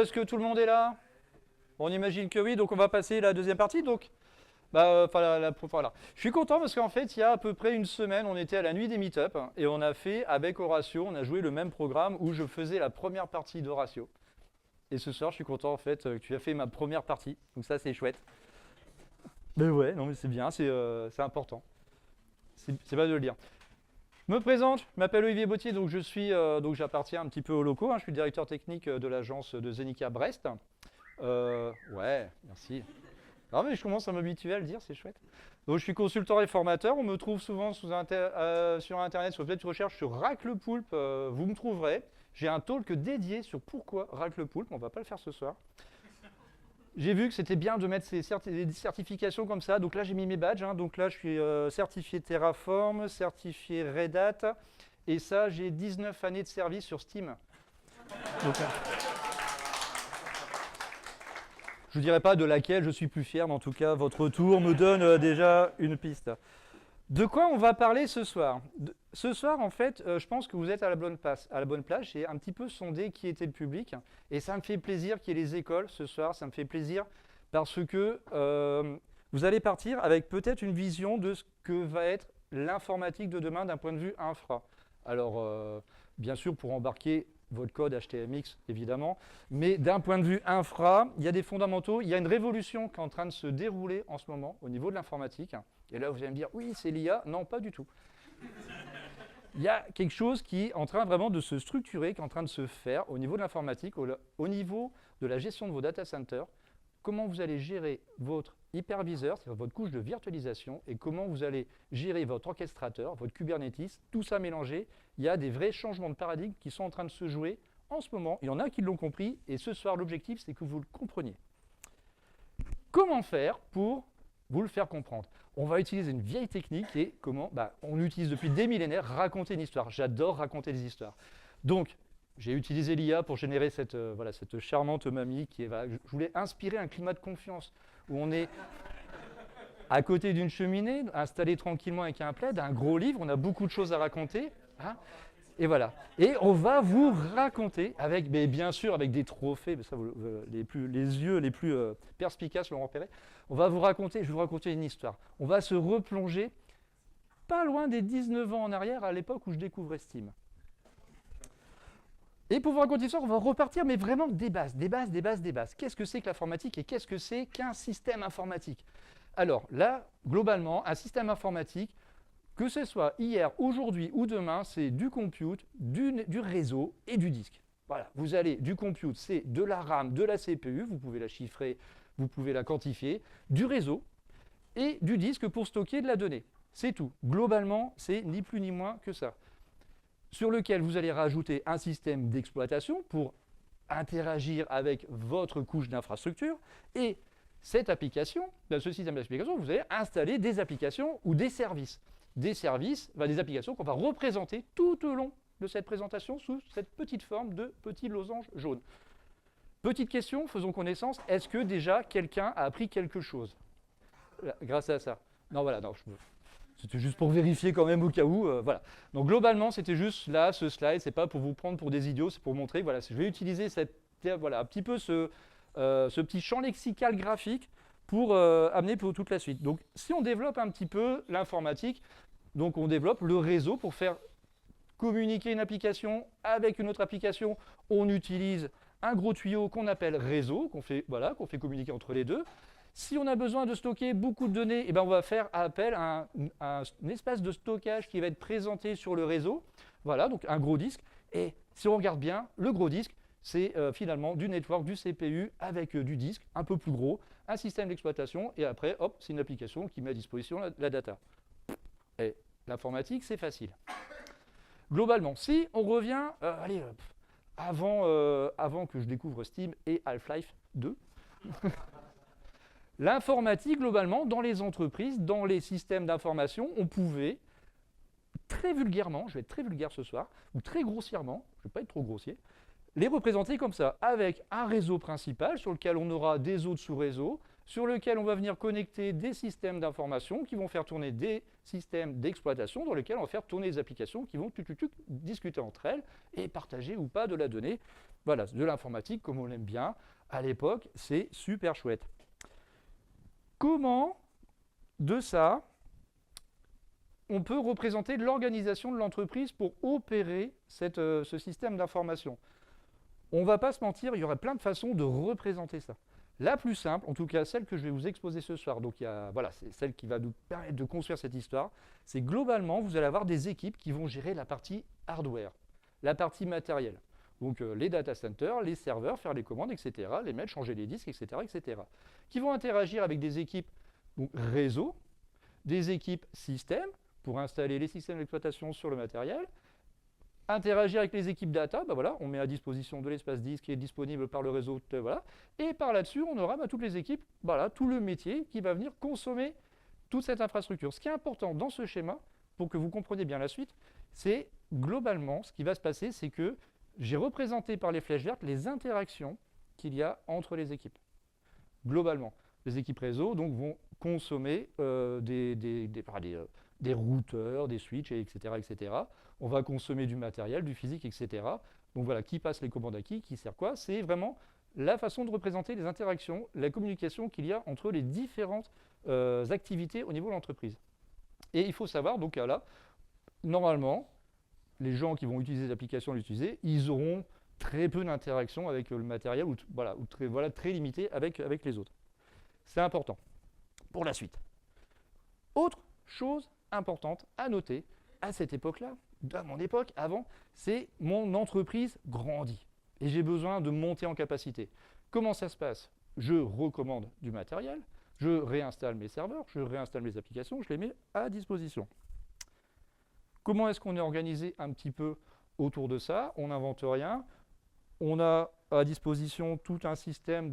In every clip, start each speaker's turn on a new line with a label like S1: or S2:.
S1: est-ce que tout le monde est là? On imagine que oui, donc on va passer la deuxième partie. Donc, voilà. Je suis content parce qu'en fait, il y a à peu près une semaine, on était à la nuit des meet-up et on a fait, avec Horatio, on a joué le même programme où je faisais la première partie d'Horatio. Et ce soir, je suis content en fait que tu as fait ma première partie. Donc ça, c'est chouette. Mais ouais, non mais c'est bien, c'est important. C'est pas de le dire. Je me présente, je m'appelle Olivier Bottier, donc j'appartiens un petit peu aux locaux. Je suis directeur technique de l'agence de Zenica Brest. Ouais, merci. Non mais je commence à m'habituer à le dire, c'est chouette. Donc je suis consultant et formateur. On me trouve souvent sur Internet, sur peut-être une recherche sur Rack le Poulpe, vous me trouverez. J'ai un talk dédié sur pourquoi Rack le Poulpe. On va pas le faire ce soir. J'ai vu que c'était bien de mettre des certifications comme ça. Donc là, j'ai mis mes badges. Donc là, je suis certifié Terraform, certifié Red Hat. Et ça, j'ai 19 années de service sur Steam. Donc, je ne dirais pas de laquelle je suis plus fier, mais en tout cas, votre retour me donne déjà une piste. De quoi on va parler ce soir? Ce soir, en fait, je pense que vous êtes à la bonne place. J'ai un petit peu sondé qui était le public. Et ça me fait plaisir qu'il y ait les écoles ce soir. Ça me fait plaisir parce que vous allez partir avec peut-être une vision de ce que va être l'informatique de demain d'un point de vue infra. Alors, bien sûr, pour embarquer votre code HTMX, évidemment. Mais d'un point de vue infra, il y a des fondamentaux. Il y a une révolution qui est en train de se dérouler en ce moment au niveau de l'informatique. Et là, vous allez me dire, oui, c'est l'IA. Non, pas du tout. Il y a quelque chose qui est en train vraiment de se structurer, qui est en train de se faire au niveau de l'informatique, au niveau de la gestion de vos data centers. Comment vous allez gérer votre hyperviseur, c'est-à-dire votre couche de virtualisation, et comment vous allez gérer votre orchestrateur, votre Kubernetes, tout ça mélangé. Il y a des vrais changements de paradigme qui sont en train de se jouer en ce moment. Il y en a qui l'ont compris, et ce soir, l'objectif, c'est que vous le compreniez. Comment faire pour vous le faire comprendre? On va utiliser une vieille technique et comment on utilise depuis des millénaires raconter une histoire. J'adore raconter des histoires. Donc, j'ai utilisé l'IA pour générer cette charmante mamie je voulais inspirer un climat de confiance où on est à côté d'une cheminée, installé tranquillement avec un plaid, un gros livre, on a beaucoup de choses à raconter. Et voilà. Et on va vous raconter avec, mais bien sûr, avec des trophées, mais ça, les yeux les plus perspicaces l'ont repéré. Je vais vous raconter une histoire. On va se replonger pas loin des 19 ans en arrière, à l'époque où je découvrais Steam. Et pour vous raconter ça, on va repartir, mais vraiment des bases. Qu'est-ce que c'est que l'informatique et qu'est-ce que c'est qu'un système informatique? Alors là, globalement, un système informatique, que ce soit hier, aujourd'hui ou demain, c'est du compute, du réseau et du disque. Voilà, vous allez, du compute, c'est de la RAM, de la CPU, vous pouvez la chiffrer, vous pouvez la quantifier, du réseau et du disque pour stocker de la donnée. C'est tout. Globalement, c'est ni plus ni moins que ça. Sur lequel vous allez rajouter un système d'exploitation pour interagir avec votre couche d'infrastructure. Et cette application, dans ce système d'application, vous allez installer des applications ou des services. Des applications qu'on va représenter tout au long de cette présentation sous cette petite forme de petit losange jaune. Petite question, faisons connaissance. Est-ce que déjà quelqu'un a appris quelque chose grâce à ça? Non, voilà, non, c'était juste pour vérifier quand même au cas où. Voilà. Donc globalement, c'était juste là, ce slide, c'est pas pour vous prendre pour des idiots, c'est pour montrer que voilà, je vais utiliser un petit peu ce petit champ lexical graphique pour amener pour toute la suite. Donc si on développe un petit peu l'informatique, donc on développe le réseau pour faire communiquer une application avec une autre application. On utilise un gros tuyau qu'on appelle réseau, qu'on fait communiquer entre les deux. Si on a besoin de stocker beaucoup de données, on va faire appel à un espace de stockage qui va être présenté sur le réseau. Voilà, donc un gros disque. Et si on regarde bien, le gros disque, c'est finalement du network, du CPU avec du disque un peu plus gros, un système d'exploitation, et après, hop, c'est une application qui met à disposition la data. Et l'informatique, c'est facile. Globalement, si on revient, avant que je découvre Steam et Half-Life 2, l'informatique, globalement, dans les entreprises, dans les systèmes d'information, on pouvait très vulgairement, je vais être très vulgaire ce soir, ou très grossièrement, je ne vais pas être trop grossier, les représenter comme ça, avec un réseau principal sur lequel on aura des autres sous-réseaux, sur lequel on va venir connecter des systèmes d'information qui vont faire tourner des systèmes d'exploitation dans lesquels on va faire tourner des applications qui vont discuter entre elles et partager ou pas de la donnée. Voilà, de l'informatique comme on l'aime bien. À l'époque, c'est super chouette. Comment, de ça, on peut représenter l'organisation de l'entreprise pour opérer ce système d'information? On ne va pas se mentir, il y aurait plein de façons de représenter ça. La plus simple, en tout cas celle que je vais vous exposer ce soir, donc voilà, c'est celle qui va nous permettre de construire cette histoire, c'est globalement, vous allez avoir des équipes qui vont gérer la partie hardware, la partie matérielle. Donc les data centers, les serveurs, faire les commandes, etc., les mettre, changer les disques, etc., etc., qui vont interagir avec des équipes donc, réseau, des équipes système, pour installer les systèmes d'exploitation sur le matériel, interagir avec les équipes data, voilà, on met à disposition de l'espace disque qui est disponible par le réseau, voilà, et par là-dessus, on aura toutes les équipes, voilà, tout le métier qui va venir consommer toute cette infrastructure. Ce qui est important dans ce schéma, pour que vous compreniez bien la suite, c'est globalement, ce qui va se passer, c'est que j'ai représenté par les flèches vertes les interactions qu'il y a entre les équipes. Globalement, les équipes réseau donc, vont consommer des routeurs, des switches, etc., etc. On va consommer du matériel, du physique, etc. Donc voilà, qui passe les commandes à qui sert quoi. C'est vraiment la façon de représenter les interactions, la communication qu'il y a entre les différentes activités au niveau de l'entreprise. Et il faut savoir, donc là, normalement, les gens qui vont utiliser l'application, ils auront très peu d'interaction avec le matériel, ou très limité avec les autres. C'est important pour la suite. Autre chose importante à noter à cette époque-là, à mon époque, avant, c'est mon entreprise grandit et j'ai besoin de monter en capacité. Comment ça se passe? Je recommande du matériel, je réinstalle mes serveurs, je réinstalle mes applications, je les mets à disposition. Comment est-ce qu'on est organisé un petit peu autour de ça? On n'invente rien. On a à disposition tout un système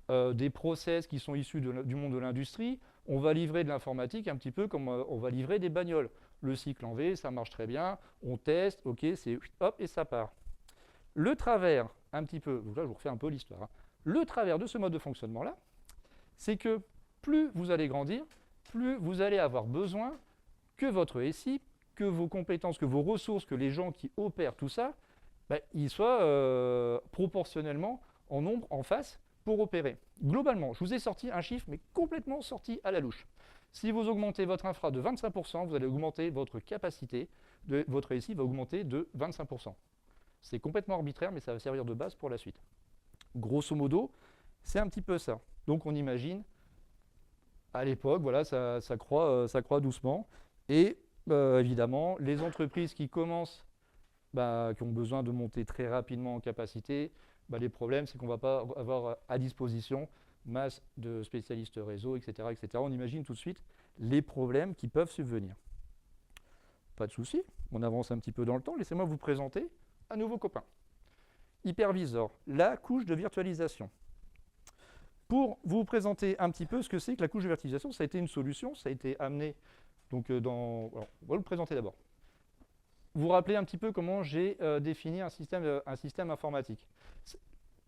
S1: des process qui sont issus du monde de l'industrie. On va livrer de l'informatique un petit peu comme on va livrer des bagnoles. Le cycle en V, ça marche très bien. On teste, ok, c'est hop, et ça part. Le travers, un petit peu, donc là je vous refais un peu l'histoire. Le travers de ce mode de fonctionnement-là, c'est que plus vous allez grandir, plus vous allez avoir besoin que votre SI, que vos compétences, que vos ressources, que les gens qui opèrent tout ça, ils soient proportionnellement en nombre en face pour opérer. Globalement, je vous ai sorti un chiffre, mais complètement sorti à la louche. Si vous augmentez votre infra de 25%, vous allez augmenter votre capacité, votre SI va augmenter de 25%. C'est complètement arbitraire, mais ça va servir de base pour la suite. Grosso modo, c'est un petit peu ça. Donc on imagine, à l'époque, voilà, ça croît doucement. Et évidemment, les entreprises qui commencent, qui ont besoin de monter très rapidement en capacité, les problèmes, c'est qu'on ne va pas avoir à disposition masse de spécialistes réseau, etc., etc. On imagine tout de suite les problèmes qui peuvent subvenir. Pas de souci, on avance un petit peu dans le temps. Laissez-moi vous présenter un nouveau copain. Hypervisor, la couche de virtualisation. Pour vous présenter un petit peu ce que c'est que la couche de virtualisation, ça a été une solution, ça a été amené donc alors, on va le présenter d'abord. Vous vous rappelez un petit peu comment j'ai défini un système informatique.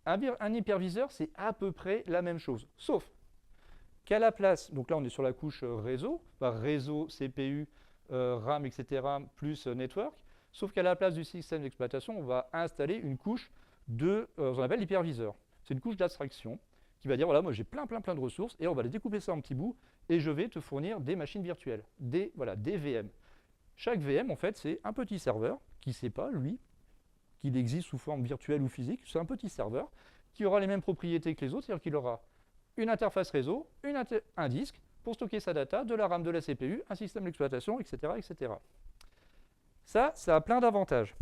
S1: Un hyperviseur, c'est à peu près la même chose, sauf qu'à la place, donc là on est sur la couche réseau, réseau, CPU, RAM, etc., plus network, sauf qu'à la place du système d'exploitation, on va installer une couche de ce qu'on appelle l'hyperviseur. C'est une couche d'abstraction qui va dire, voilà, moi j'ai plein de ressources, et on va les découper ça en petits bouts, et je vais te fournir des machines virtuelles, des VM. Chaque VM, en fait, c'est un petit serveur qui ne sait pas, lui, qu'il existe sous forme virtuelle ou physique. C'est un petit serveur qui aura les mêmes propriétés que les autres, c'est-à-dire qu'il aura une interface réseau, un disque pour stocker sa data, de la RAM, de la CPU, un système d'exploitation, etc., etc. Ça a plein d'avantages.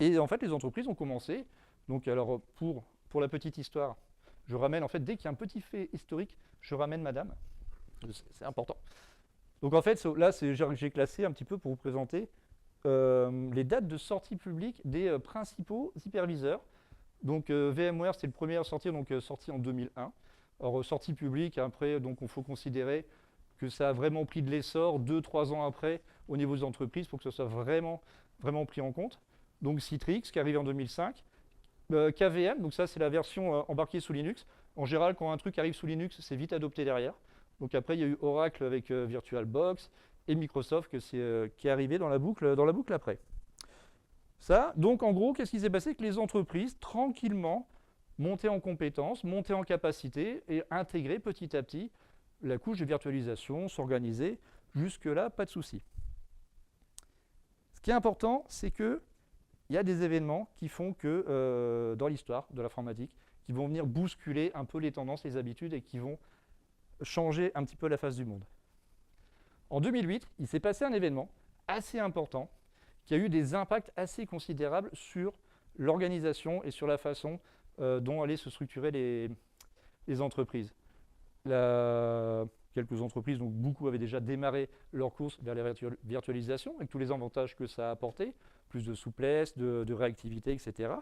S1: Et en fait, les entreprises ont commencé. Donc, alors, pour la petite histoire, je ramène, en fait, dès qu'il y a un petit fait historique, je ramène madame. C'est important. Donc en fait, là, j'ai classé un petit peu pour vous présenter les dates de sortie publique des principaux hyperviseurs. Donc VMware, c'est le premier à sortir, donc sorti en 2001. Alors sortie publique, après, donc il faut considérer que ça a vraiment pris de l'essor 2-3 ans après au niveau des entreprises pour que ce soit vraiment pris en compte. Donc Citrix, qui arrive en 2005. Le KVM, donc ça c'est la version embarquée sous Linux. En général, quand un truc arrive sous Linux, c'est vite adopté derrière. Donc après, il y a eu Oracle avec VirtualBox et Microsoft qui est arrivé dans la boucle après. Ça, donc en gros, qu'est-ce qui s'est passé? Que les entreprises, tranquillement, montaient en compétences, montaient en capacité et intégraient petit à petit la couche de virtualisation, s'organisaient. Jusque-là, pas de souci. Ce qui est important, c'est qu'il y a des événements qui font que, dans l'histoire de l'informatique, qui vont venir bousculer un peu les tendances, les habitudes et qui vont changer un petit peu la face du monde. En 2008, il s'est passé un événement assez important qui a eu des impacts assez considérables sur l'organisation et sur la façon dont allaient se structurer les entreprises. Quelques entreprises, donc beaucoup avaient déjà démarré leur course vers la virtualisation, avec tous les avantages que ça a apporté, plus de souplesse, de réactivité, etc.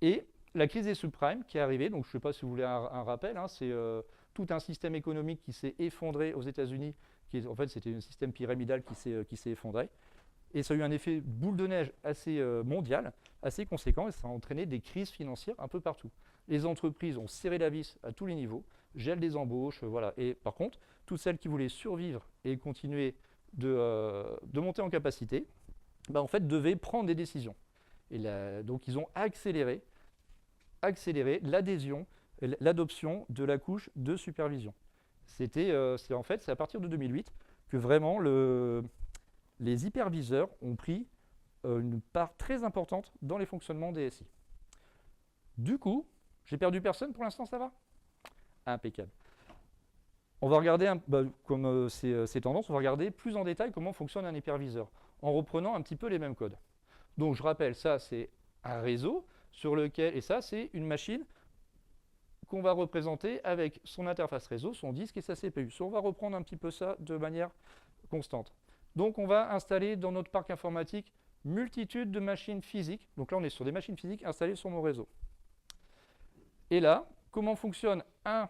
S1: Et la crise des subprimes qui est arrivée, donc je ne sais pas si vous voulez un rappel, hein, c'est tout un système économique qui s'est effondré aux États-Unis, en fait c'était un système pyramidal qui s'est effondré. Et ça a eu un effet boule de neige assez mondial, assez conséquent, et ça a entraîné des crises financières un peu partout. Les entreprises ont serré la vis à tous les niveaux, gel des embauches, voilà. Et par contre, toutes celles qui voulaient survivre et continuer de monter en capacité, en fait, devaient prendre des décisions. Et donc, ils ont accéléré l'adhésion, l'adoption de la couche de supervision. C'est à partir de 2008 que vraiment les hyperviseurs ont pris une part très importante dans les fonctionnements des SI. Du coup, j'ai perdu personne pour l'instant, ça va? Impeccable. On va regarder, comme ces tendances, on va regarder plus en détail comment fonctionne un hyperviseur, en reprenant un petit peu les mêmes codes. Donc je rappelle, ça c'est un réseau sur lequel, et ça c'est une machine qu'on va représenter avec son interface réseau, son disque et sa CPU. On va reprendre un petit peu ça de manière constante. Donc on va installer dans notre parc informatique multitude de machines physiques. Donc là on est sur des machines physiques installées sur mon réseau. Et là, comment fonctionne un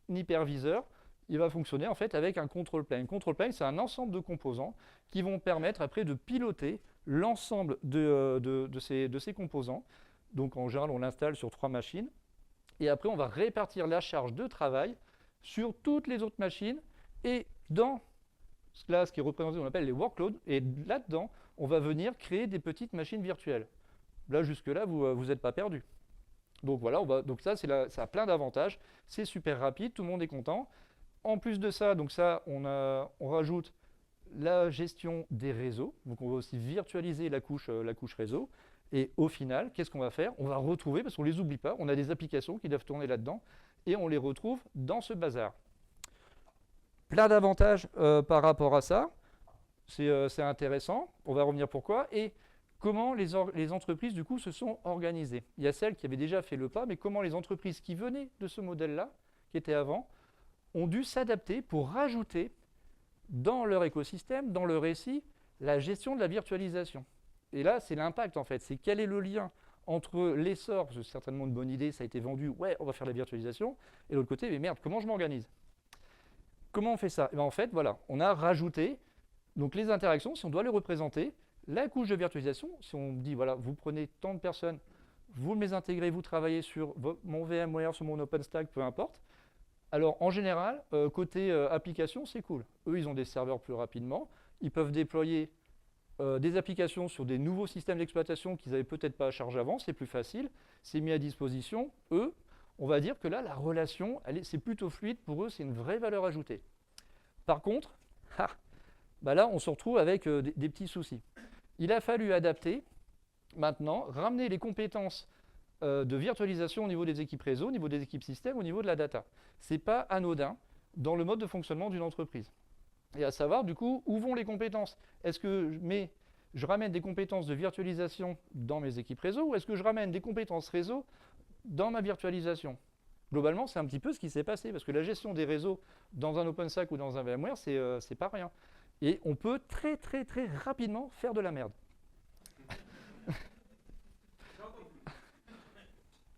S1: hyperviseur? Il va fonctionner en fait avec un control plane. Control plane, c'est un ensemble de composants qui vont permettre après de piloter l'ensemble de ces composants. Donc en général, on l'installe sur 3 machines. Et après, on va répartir la charge de travail sur toutes les autres machines. Et dans ce qui est représenté, on appelle les workloads. Et là-dedans, on va venir créer des petites machines virtuelles. Là, jusque-là, vous n'êtes pas perdu. Donc voilà, donc ça a plein d'avantages. C'est super rapide, tout le monde est content. En plus de ça, on rajoute la gestion des réseaux. Donc on va aussi virtualiser la couche réseau. Et au final, qu'est-ce qu'on va faire? On va retrouver, parce qu'on ne les oublie pas, on a des applications qui doivent tourner là-dedans, et on les retrouve dans ce bazar. Plein d'avantages par rapport à ça. C'est intéressant. On va revenir pourquoi. Et comment les entreprises, du coup, se sont organisées. Il y a celles qui avaient déjà fait le pas, mais comment les entreprises qui venaient de ce modèle-là, qui était avant, ont dû s'adapter pour rajouter dans leur écosystème, dans leur récit, la gestion de la virtualisation. Et là, c'est l'impact, en fait. C'est quel est le lien entre l'essor, parce que c'est certainement une bonne idée, ça a été vendu, ouais, on va faire de la virtualisation, et de l'autre côté, mais merde, comment je m'organise? Comment on fait ça? En fait, voilà, on a rajouté donc les interactions, si on doit les représenter, la couche de virtualisation, si on dit, voilà, vous prenez tant de personnes, vous les intégrez, vous travaillez sur mon VMware, sur mon OpenStack, peu importe. Alors, en général, côté application, c'est cool. Eux, ils ont des serveurs plus rapidement. Ils peuvent déployer des applications sur des nouveaux systèmes d'exploitation qu'ils n'avaient peut-être pas à charge avant. C'est plus facile. C'est mis à disposition. Eux, on va dire que là, la relation, c'est plutôt fluide. Pour eux, c'est une vraie valeur ajoutée. Par contre, là, on se retrouve avec des petits soucis. Il a fallu adapter, maintenant, ramener les compétences de virtualisation au niveau des équipes réseau, au niveau des équipes système, au niveau de la data. Ce n'est pas anodin dans le mode de fonctionnement d'une entreprise. Et à savoir, du coup, où vont les compétences? Est-ce que je ramène des compétences de virtualisation dans mes équipes réseau ou est-ce que je ramène des compétences réseau dans ma virtualisation? Globalement, c'est un petit peu ce qui s'est passé parce que la gestion des réseaux dans un OpenStack ou dans un VMware, c'est pas rien. Et on peut très, très, très rapidement faire de la merde.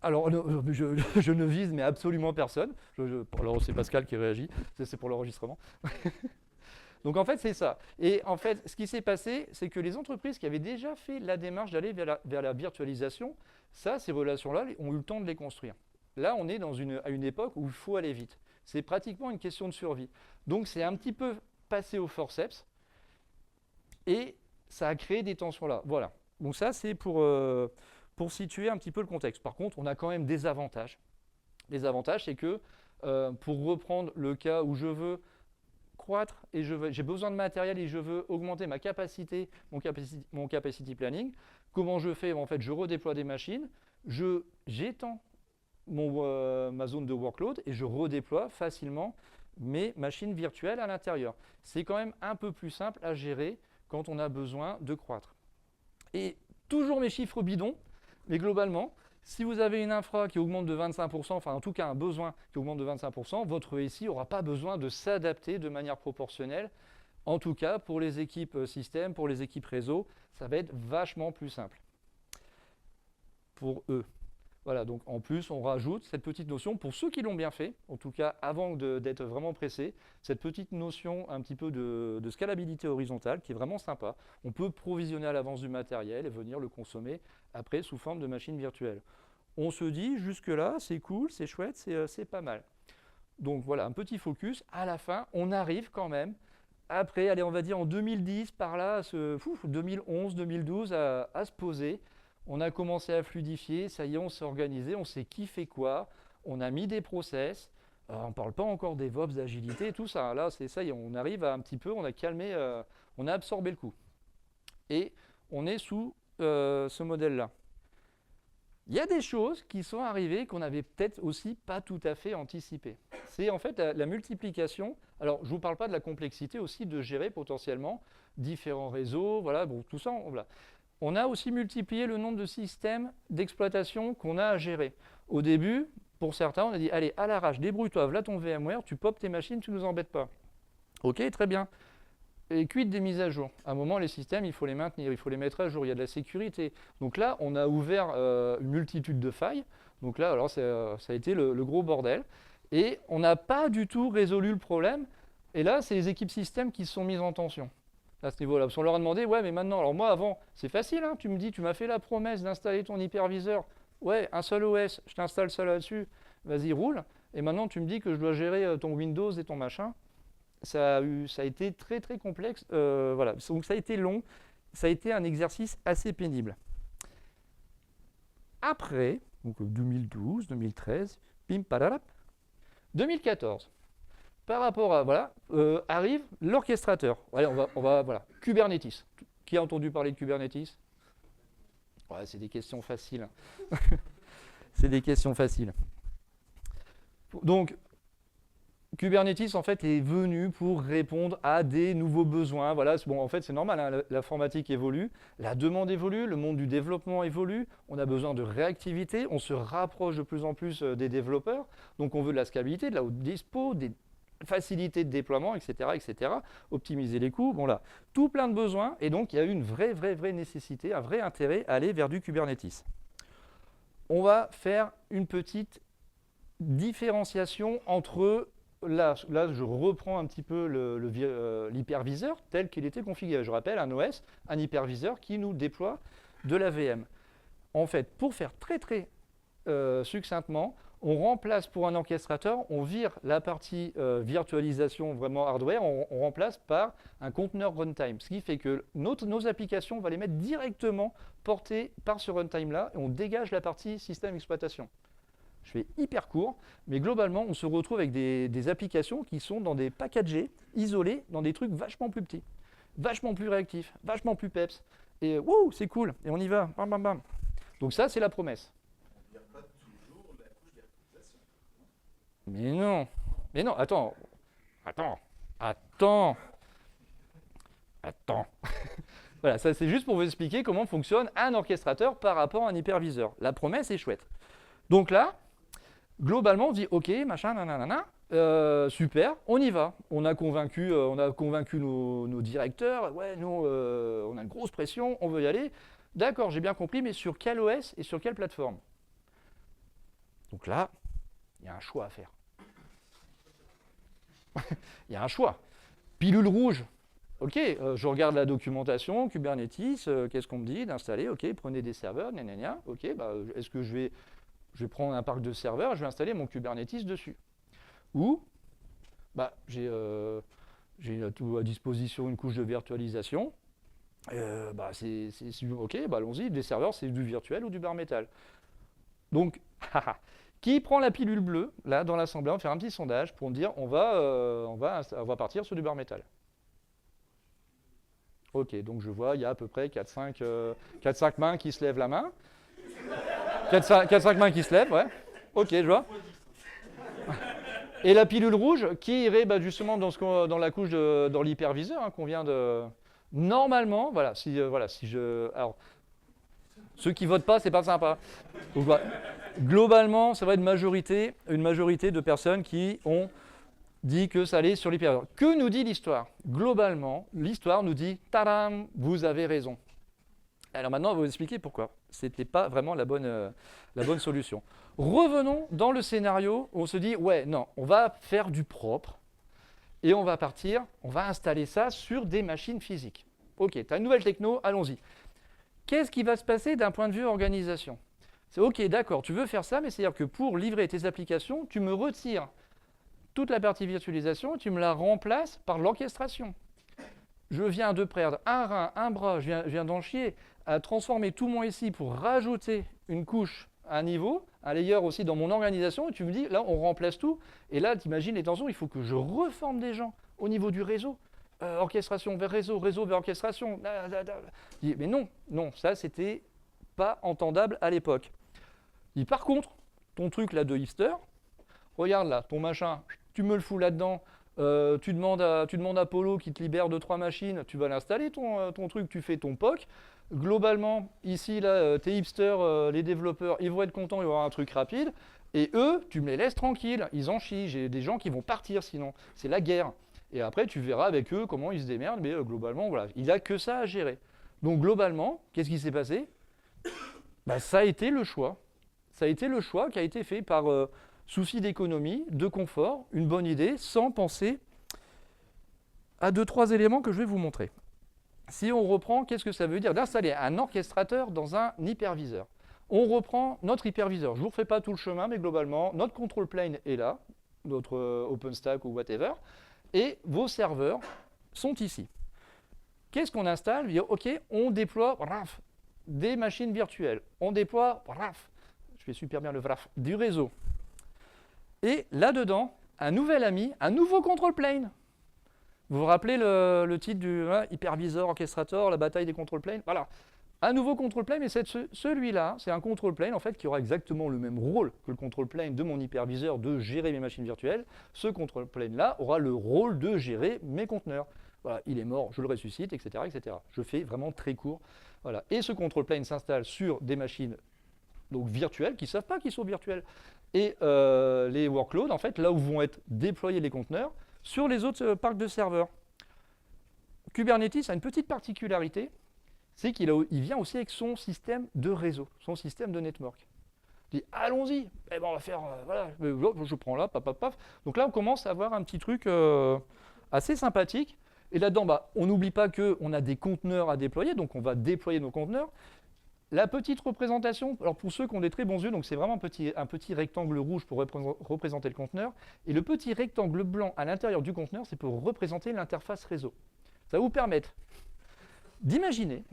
S1: Alors, je ne vise mais absolument personne. Alors, c'est Pascal qui réagit, c'est pour l'enregistrement. Donc en fait, c'est ça. Et en fait, ce qui s'est passé, c'est que les entreprises qui avaient déjà fait la démarche d'aller vers la virtualisation, ça, ces relations-là, ont eu le temps de les construire. Là, on est à une époque où il faut aller vite. C'est pratiquement une question de survie. Donc c'est un petit peu passé au forceps et ça a créé des tensions là. Voilà. Donc ça, c'est pour situer un petit peu le contexte. Par contre, on a quand même des avantages. Les avantages, c'est que, pour reprendre le cas où je veux croître et j'ai besoin de matériel et je veux augmenter ma capacité, mon capacity planning, comment je fais? En fait, je redéploie des machines, j'étends ma zone de workload et je redéploie facilement mes machines virtuelles à l'intérieur. C'est quand même un peu plus simple à gérer quand on a besoin de croître. Et toujours mes chiffres bidons, mais globalement, si vous avez une infra qui augmente de 25%, enfin en tout cas un besoin qui augmente de 25%, votre SI n'aura pas besoin de s'adapter de manière proportionnelle. En tout cas, pour les équipes système, pour les équipes réseau, ça va être vachement plus simple pour eux. Voilà, donc en plus, on rajoute cette petite notion, pour ceux qui l'ont bien fait, en tout cas avant d'être vraiment pressé, cette petite notion un petit peu de scalabilité horizontale qui est vraiment sympa. On peut provisionner à l'avance du matériel et venir le consommer après sous forme de machine virtuelle. On se dit, jusque-là, c'est cool, c'est chouette, c'est pas mal. Donc voilà, un petit focus. À la fin, on arrive quand même, après, allez, on va dire en 2010, par là, 2011, 2012, à se poser. On a commencé à fluidifier, ça y est, on s'est organisé, on sait qui fait quoi, on a mis des process, on ne parle pas encore des DevOps, d'agilité et tout ça. Là, c'est ça y est, on arrive à un petit peu, on a calmé, on a absorbé le coup. Et on est sous ce modèle-là. Il y a des choses qui sont arrivées qu'on n'avait peut-être aussi pas tout à fait anticipées. C'est en fait la multiplication. Alors, je ne vous parle pas de la complexité aussi de gérer potentiellement différents réseaux, voilà, bon, tout ça, voilà. On a aussi multiplié le nombre de systèmes d'exploitation qu'on a à gérer. Au début, pour certains, on a dit, allez, à l'arrache, débrouille-toi, voilà ton VMware, tu popes tes machines, tu ne nous embêtes pas. Ok, très bien. Et quid des mises à jour? À un moment, les systèmes, il faut les maintenir, il faut les mettre à jour, il y a de la sécurité. Donc là, on a ouvert une multitude de failles. Donc là, alors, ça a été le gros bordel. Et on n'a pas du tout résolu le problème. Et là, c'est les équipes système qui se sont mises en tension à ce niveau-là. Parce qu'on leur a demandé, ouais, mais maintenant, alors moi, avant, c'est facile, hein, tu me dis, tu m'as fait la promesse d'installer ton hyperviseur. Ouais, un seul OS, je t'installe ça là-dessus, vas-y, roule. Et maintenant, tu me dis que je dois gérer ton Windows et ton machin. Ça a été très, très complexe. Voilà. Donc, ça a été long. Ça a été un exercice assez pénible. Après, donc 2012, 2013, pim, padalap, 2014. Par rapport à, voilà, arrive l'orchestrateur. Allez, voilà, Kubernetes. Qui a entendu parler de Kubernetes? Ouais, c'est des questions faciles. C'est des questions faciles. Donc, Kubernetes, en fait, est venu pour répondre à des nouveaux besoins. Voilà, bon, en fait, c'est normal, hein, l'informatique évolue, la demande évolue, le monde du développement évolue, on a besoin de réactivité, on se rapproche de plus en plus des développeurs, donc on veut de la scalabilité, de la haute dispo, des facilité de déploiement, etc., etc., optimiser les coûts, bon là, tout plein de besoins, et donc il y a eu une vraie nécessité, un vrai intérêt à aller vers du Kubernetes. On va faire une petite différenciation entre, là je reprends un petit peu l'hyperviseur tel qu'il était configuré. Je rappelle, un OS, un hyperviseur qui nous déploie de la VM. En fait, pour faire très succinctement, on remplace pour un orchestrateur, on vire la partie virtualisation vraiment hardware, on remplace par un conteneur runtime. Ce qui fait que nos applications, on va les mettre directement portées par ce runtime-là et on dégage la partie système exploitation. Je fais hyper court, mais globalement, on se retrouve avec des applications qui sont dans des packagés, isolés, dans des trucs vachement plus petits, vachement plus réactifs, vachement plus peps. Et wouh, c'est cool, et on y va, bam bam bam. Donc ça, c'est la promesse. Mais non, attends. Voilà, ça c'est juste pour vous expliquer comment fonctionne un orchestrateur par rapport à un hyperviseur. La promesse est chouette. Donc là, globalement, on dit ok, machin, nanana, super, on y va. On a convaincu nos directeurs, ouais, nous, on a une grosse pression, on veut y aller. D'accord, j'ai bien compris, mais sur quel OS et sur quelle plateforme? Donc là, il y a un choix à faire. Il y a un choix. Pilule rouge. Ok, je regarde la documentation, Kubernetes, qu'est-ce qu'on me dit d'installer? Ok, prenez des serveurs, gna. Ok, bah, est-ce que je vais prendre un parc de serveurs, je vais installer mon Kubernetes dessus. Ou, bah, j'ai tout à disposition une couche de virtualisation. Bah, ok, bah, allons-y, des serveurs, c'est du virtuel ou du bare metal. Donc, qui prend la pilule bleue? Là, dans l'assemblée, on va faire un petit sondage pour me dire on va partir sur du bare metal. Ok, donc je vois, il y a à peu près 4-5 mains qui se lèvent la main. 4-5 mains qui se lèvent, ouais. Ok, je vois. Et la pilule rouge, qui irait justement dans la couche dans l'hyperviseur qu'on vient de... Normalement, voilà, si je... Alors, ceux qui votent pas, c'est pas sympa. Donc, voilà. Globalement, ça va être une majorité de personnes qui ont dit que ça allait sur l'hyperviseur. Que nous dit l'histoire? Globalement, l'histoire nous dit, tadam, vous avez raison. Alors maintenant, on va vous expliquer pourquoi. Ce n'était pas vraiment la bonne solution. Revenons dans le scénario où on se dit, ouais, non, on va faire du propre et on va installer ça sur des machines physiques. Ok, tu as une nouvelle techno, allons-y. Qu'est-ce qui va se passer d'un point de vue organisation? C'est ok, d'accord, tu veux faire ça, mais c'est-à-dire que pour livrer tes applications, tu me retires toute la partie virtualisation et tu me la remplaces par l'orchestration. Je viens de perdre un rein, un bras, je viens d'en chier, à transformer tout mon SI pour rajouter une couche, un niveau, un layer aussi dans mon organisation, et tu me dis, là, on remplace tout, et là, tu imagines les tensions, il faut que je reforme des gens au niveau du réseau, orchestration vers réseau, réseau vers orchestration. Mais non, ça, c'était pas entendable à l'époque. Par contre, ton truc là de hipster, regarde là, ton machin, tu me le fous là-dedans, tu demandes à Polo qui te libère de 3 machines, tu vas l'installer ton truc, tu fais ton POC. Globalement, ici, là, tes hipsters, les développeurs, ils vont être contents, il y aura un truc rapide. Et eux, tu me les laisses tranquilles, ils en chient. J'ai des gens qui vont partir sinon. C'est la guerre. Et après, tu verras avec eux comment ils se démerdent. Mais globalement, voilà, il n'a que ça à gérer. Donc globalement, qu'est-ce qui s'est passé? Ça a été le choix. Ça a été le choix qui a été fait par souci d'économie, de confort, une bonne idée, sans penser à 2-3 éléments que je vais vous montrer. Si on reprend, qu'est-ce que ça veut dire d'installer un orchestrateur dans un hyperviseur? On reprend notre hyperviseur. Je ne vous refais pas tout le chemin, mais globalement, notre control plane est là, notre OpenStack ou whatever, et vos serveurs sont ici. Qu'est-ce qu'on installe? Ok, on déploie des machines virtuelles. On déploie, je fais super bien le vraf, du réseau. Et là-dedans, un nouvel ami, un nouveau control plane. Vous vous rappelez le titre du hyperviseur orchestrator, la bataille des control planes? Voilà. Un nouveau control plane, mais celui-là, c'est un control plane en fait, qui aura exactement le même rôle que le control plane de mon hyperviseur de gérer mes machines virtuelles. Ce control plane-là aura le rôle de gérer mes conteneurs. Voilà, il est mort, je le ressuscite, etc., etc. Je fais vraiment très court. Voilà. Et ce control plane s'installe sur des machines donc virtuelles, qui ne savent pas qu'ils sont virtuelles. Et les workloads, en fait, là où vont être déployés les conteneurs, sur les autres parcs de serveurs. Kubernetes a une petite particularité, c'est qu'il vient aussi avec son système de réseau, son système de network. Il dit, allons-y, on va faire, voilà, je prends là, paf. Donc là, on commence à avoir un petit truc assez sympathique. Et là-dedans, on n'oublie pas qu'on a des conteneurs à déployer, donc on va déployer nos conteneurs. La petite représentation, alors pour ceux qui ont des très bons yeux, donc c'est vraiment un petit rectangle rouge pour représenter le conteneur, et le petit rectangle blanc à l'intérieur du conteneur, c'est pour représenter l'interface réseau. Ça va vous permettre d'imaginer,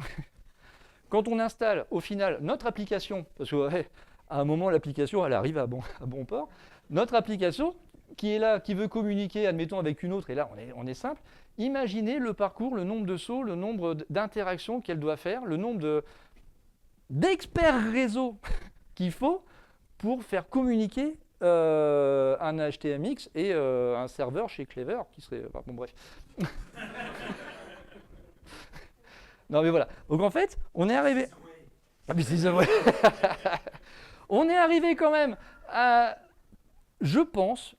S1: quand on installe au final notre application, parce qu'à un moment l'application elle arrive à bon port, notre application qui est là, qui veut communiquer, admettons, avec une autre, et là on est simple, imaginez le parcours, le nombre de sauts, le nombre d'interactions qu'elle doit faire, le nombre d'experts réseau qu'il faut pour faire communiquer un HTMX et un serveur chez Clever qui serait... Enfin, bon, bref. Non, mais voilà. Donc, en fait, on est arrivé... Ah, mais c'est ça, ouais. On est arrivé quand même à, je pense,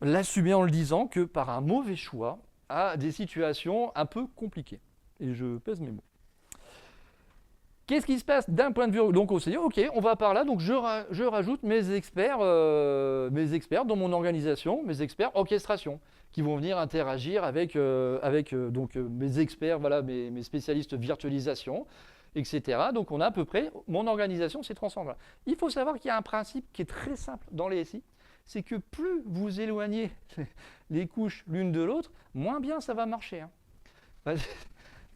S1: l'assumer en le disant que par un mauvais choix, à des situations un peu compliquées. Et je pèse mes mots. Qu'est-ce qui se passe d'un point de vue... Donc on s'est dit, ok, on va par là, donc je rajoute mes experts dans mon organisation, mes experts orchestration, qui vont venir interagir avec mes experts, voilà, mes spécialistes virtualisation, etc. Donc on a à peu près, mon organisation s'est transformée. Il faut savoir qu'il y a un principe qui est très simple dans les SI, c'est que plus vous éloignez les couches l'une de l'autre, moins bien ça va marcher. Hein.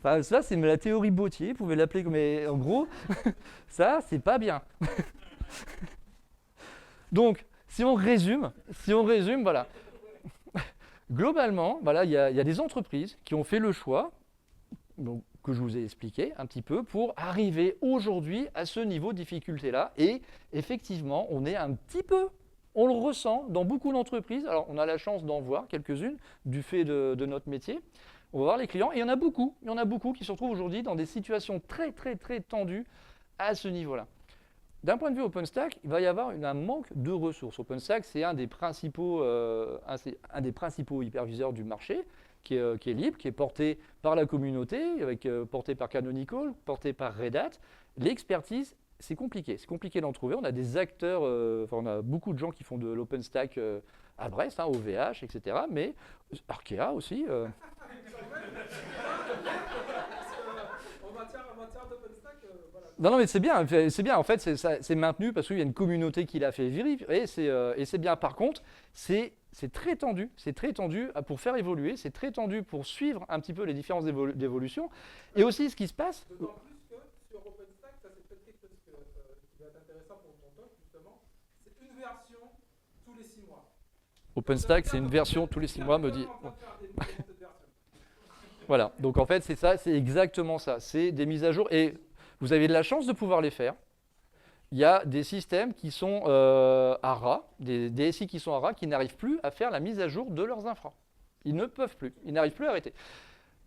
S1: Enfin, ça, c'est la théorie Bautier, vous pouvez l'appeler comme... Mais en gros, ça, c'est pas bien. Donc, si on résume, voilà. Globalement, voilà, il y a des entreprises qui ont fait le choix, donc, que je vous ai expliqué un petit peu, pour arriver aujourd'hui à ce niveau de difficulté-là. Et effectivement, on est un petit peu, on le ressent dans beaucoup d'entreprises. Alors, on a la chance d'en voir quelques-unes du fait de notre métier. On va voir les clients, et il y en a beaucoup qui se retrouvent aujourd'hui dans des situations très, très, très tendues à ce niveau-là. D'un point de vue OpenStack, il va y avoir un manque de ressources. OpenStack, c'est un des principaux hyperviseurs du marché, qui est libre, qui est porté par la communauté, porté par Canonical, porté par Red Hat. L'expertise, c'est compliqué d'en trouver. On a des acteurs, on a beaucoup de gens qui font de l'OpenStack à Brest, OVH, etc. Mais Arkea aussi. En matière d'OpenStack, voilà. Non, mais c'est bien. En fait, c'est maintenu parce qu'il y a une communauté qui l'a fait vivre et c'est bien. Par contre, c'est très tendu. C'est très tendu pour faire évoluer. C'est très tendu pour suivre un petit peu les différences d'évolution. Et aussi, ce qui se passe.
S2: D'autant plus que sur OpenStack, ça c'est peut-être quelque chose qui va être intéressant pour ton talk, justement. C'est une version tous les 6 mois.
S1: OpenStack, c'est une version tous les 6 mois, me dit. Voilà, donc en fait, c'est ça, c'est exactement ça. C'est des mises à jour et vous avez de la chance de pouvoir les faire. Il y a des systèmes qui sont à ras, des SI qui sont à ras, qui n'arrivent plus à faire la mise à jour de leurs infras. Ils ne peuvent plus, ils n'arrivent plus à arrêter.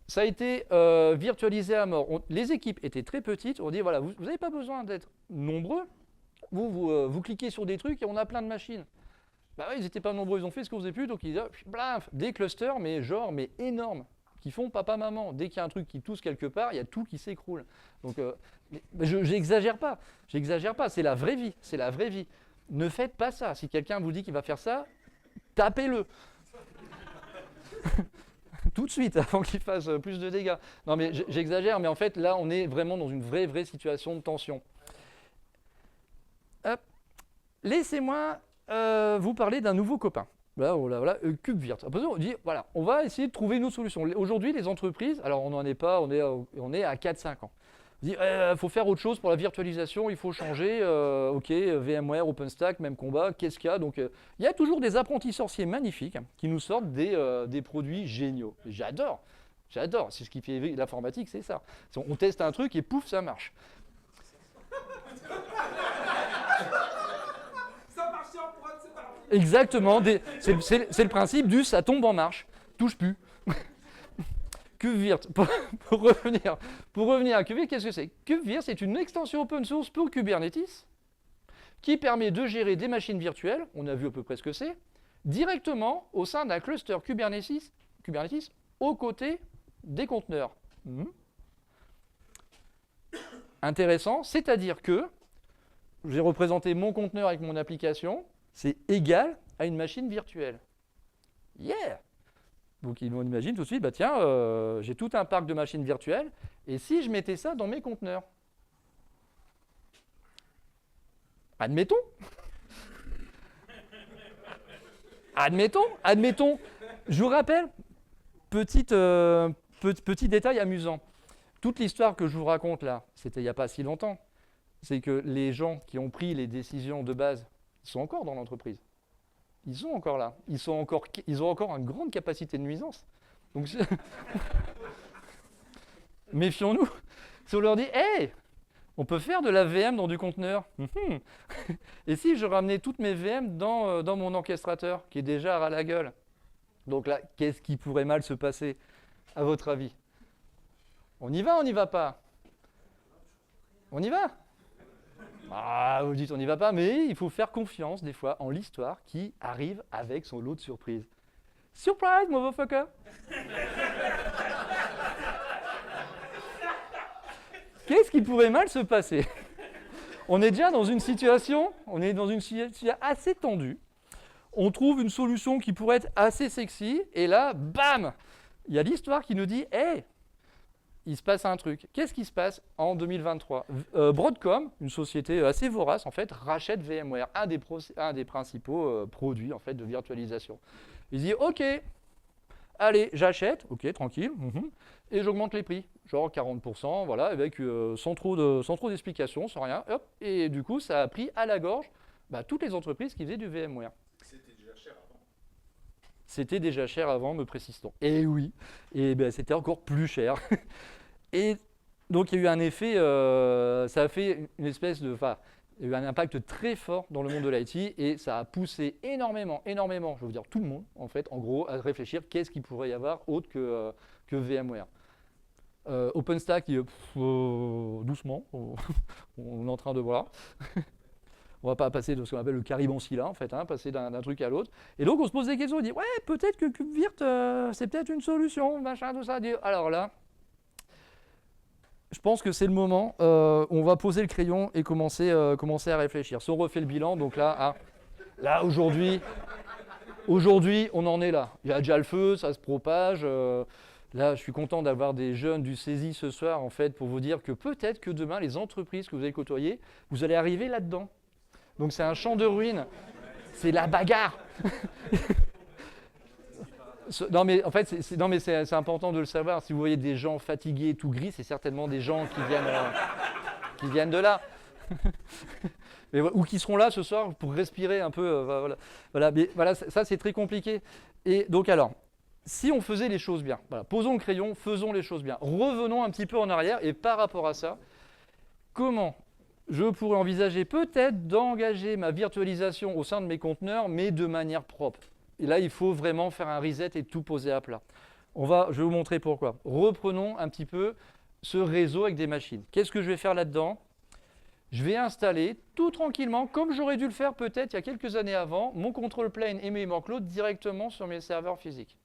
S1: Ça a été virtualisé à mort. Les équipes étaient très petites. On dit, voilà, vous n'avez pas besoin d'être nombreux. Vous cliquez sur des trucs et on a plein de machines. Bah oui, ils n'étaient pas nombreux, ils ont fait ce qu'on faisait plus, donc ils disent, blaf, des clusters, mais énormes, qui font papa-maman. Dès qu'il y a un truc qui tousse quelque part, il y a tout qui s'écroule. Donc, j'exagère pas, c'est la vraie vie, Ne faites pas ça. Si quelqu'un vous dit qu'il va faire ça, tapez-le. Tout de suite, avant qu'il fasse plus de dégâts. Non, mais j'exagère, mais en fait, là, on est vraiment dans une vraie situation de tension. Hop. Laissez-moi vous parler d'un nouveau copain. Voilà, KubeVirt. Après, on dit, voilà, on va essayer de trouver une autre solution. Aujourd'hui, les entreprises, alors on n'en est pas, on est à 4-5 ans. On dit, faut faire autre chose pour la virtualisation, il faut changer, ok, VMware, OpenStack, même combat, qu'est-ce qu'il y a? Donc, il y a toujours des apprentis sorciers magnifiques qui nous sortent des produits géniaux. J'adore, c'est ce qui fait l'informatique, c'est ça. On teste un truc et pouf, ça marche. Exactement, c'est le principe du ça tombe en marche, touche plus. KubeVirt, pour revenir à KubeVirt, qu'est-ce que c'est? KubeVirt, c'est une extension open source pour Kubernetes qui permet de gérer des machines virtuelles, on a vu à peu près ce que c'est, directement au sein d'un cluster Kubernetes aux côtés des conteneurs. Intéressant, c'est-à-dire que j'ai représenté mon conteneur avec mon application, c'est égal à une machine virtuelle. Yeah! Donc on imagine tout de suite, bah tiens, j'ai tout un parc de machines virtuelles, et si je mettais ça dans mes conteneurs? Admettons, je vous rappelle, petit détail amusant. Toute l'histoire que je vous raconte là, c'était il n'y a pas si longtemps, c'est que les gens qui ont pris les décisions de base, ils sont encore dans l'entreprise. Ils sont encore là. Ils ont encore une grande capacité de nuisance. Donc, méfions-nous. Si on leur dit, hey, on peut faire de la VM dans du conteneur. Et si je ramenais toutes mes VM dans mon orchestrateur, qui est déjà à la gueule? Donc là, qu'est-ce qui pourrait mal se passer, à votre avis? On y va, on n'y va pas? On y va? Ah, vous dites on n'y va pas, mais il faut faire confiance des fois en l'histoire qui arrive avec son lot de surprises. Surprise, motherfucker! Qu'est-ce qui pourrait mal se passer? On est déjà dans une situation assez tendue. On trouve une solution qui pourrait être assez sexy, et là, bam, il y a l'histoire qui nous dit, hey, il se passe un truc. Qu'est-ce qui se passe en 2023? Broadcom, une société assez vorace, en fait, rachète VMware, un des principaux produits en fait, de virtualisation. Il dit, OK, allez, j'achète, OK, tranquille, et j'augmente les prix, genre 40%, voilà, avec, sans trop d'explications, sans rien, hop, et du coup, ça a pris à la gorge toutes les entreprises qui faisaient du VMware. C'était déjà cher avant, me précise-t-on. Et oui, et c'était encore plus cher. Et donc il y a eu un effet, ça a fait une espèce de... Enfin, il y a eu un impact très fort dans le monde de l'IT et ça a poussé énormément, je veux dire tout le monde, en fait, en gros, à réfléchir qu'est-ce qu'il pourrait y avoir autre que VMware. OpenStack, doucement, on est en train de voir. On ne va pas passer de ce qu'on appelle le caribanci-là, en fait, passer d'un truc à l'autre. Et donc, on se pose des questions, on dit, ouais, peut-être que KubeVirt, c'est peut-être une solution, machin, tout ça. Alors là, je pense que c'est le moment où on va poser le crayon et commencer à réfléchir. Si on refait le bilan, donc là, aujourd'hui, on en est là. Il y a déjà le feu, ça se propage. Là, je suis content d'avoir des jeunes du CESI ce soir, en fait, pour vous dire que peut-être que demain, les entreprises que vous allez côtoyer, vous allez arriver là-dedans. Donc c'est un champ de ruines, c'est la bagarre. Non mais en fait, c'est important de le savoir. Si vous voyez des gens fatigués, tout gris, c'est certainement des gens qui viennent de là. Mais, ou qui seront là ce soir pour respirer un peu. Voilà, ça c'est très compliqué. Et donc alors, si on faisait les choses bien, voilà, posons le crayon, faisons les choses bien. Revenons un petit peu en arrière et par rapport à ça, comment je pourrais envisager peut-être d'engager ma virtualisation au sein de mes conteneurs, mais de manière propre. Et là, il faut vraiment faire un reset et tout poser à plat. Je vais vous montrer pourquoi. Reprenons un petit peu ce réseau avec des machines. Qu'est-ce que je vais faire là-dedans? Je vais installer tout tranquillement, comme j'aurais dû le faire peut-être il y a quelques années avant, mon control plane et mes workloads directement sur mes serveurs physiques.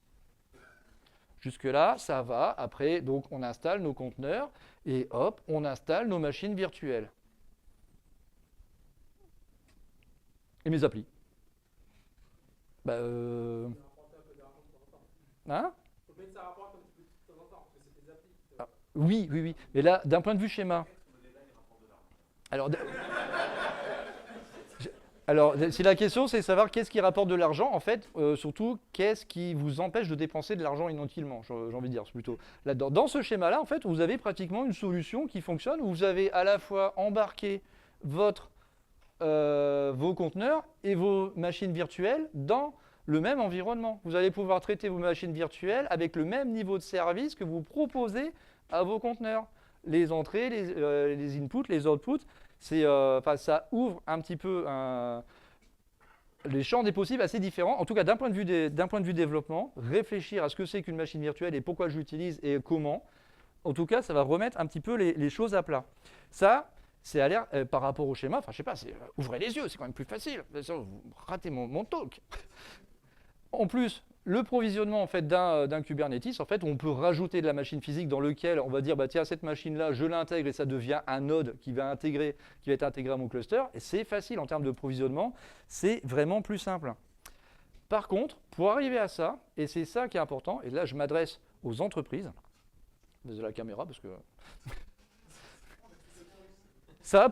S1: Jusque-là, ça va. Après, donc, on installe nos conteneurs et hop, on installe nos machines virtuelles. Et mes applis. Hein? Ah, oui. Mais là, d'un point de vue schéma. Alors, si la question, c'est de savoir qu'est-ce qui rapporte de l'argent, en fait, surtout, qu'est-ce qui vous empêche de dépenser de l'argent inutilement, j'ai envie de dire, c'est plutôt là-dedans. Dans ce schéma-là, en fait, vous avez pratiquement une solution qui fonctionne, où vous avez à la fois embarqué vos conteneurs et vos machines virtuelles dans le même environnement. Vous allez pouvoir traiter vos machines virtuelles avec le même niveau de service que vous proposez à vos conteneurs. Les entrées, les inputs, les outputs, ça ouvre un petit peu les champs des possibles assez différents. En tout cas, d'un point de vue développement, réfléchir à ce que c'est qu'une machine virtuelle et pourquoi je l'utilise et comment. En tout cas, ça va remettre un petit peu les choses à plat. Ça, c'est à l'air par rapport au schéma, enfin je sais pas, ouvrez les yeux, c'est quand même plus facile. Vous ratez mon talk. En plus, le provisionnement en fait, d'un Kubernetes, en fait, on peut rajouter de la machine physique dans lequel on va dire, tiens, cette machine-là, je l'intègre et ça devient un node qui va être intégré à mon cluster. Et c'est facile en termes de provisionnement, c'est vraiment plus simple. Par contre, pour arriver à ça, et c'est ça qui est important, et là je m'adresse aux entreprises, désolé la caméra parce que...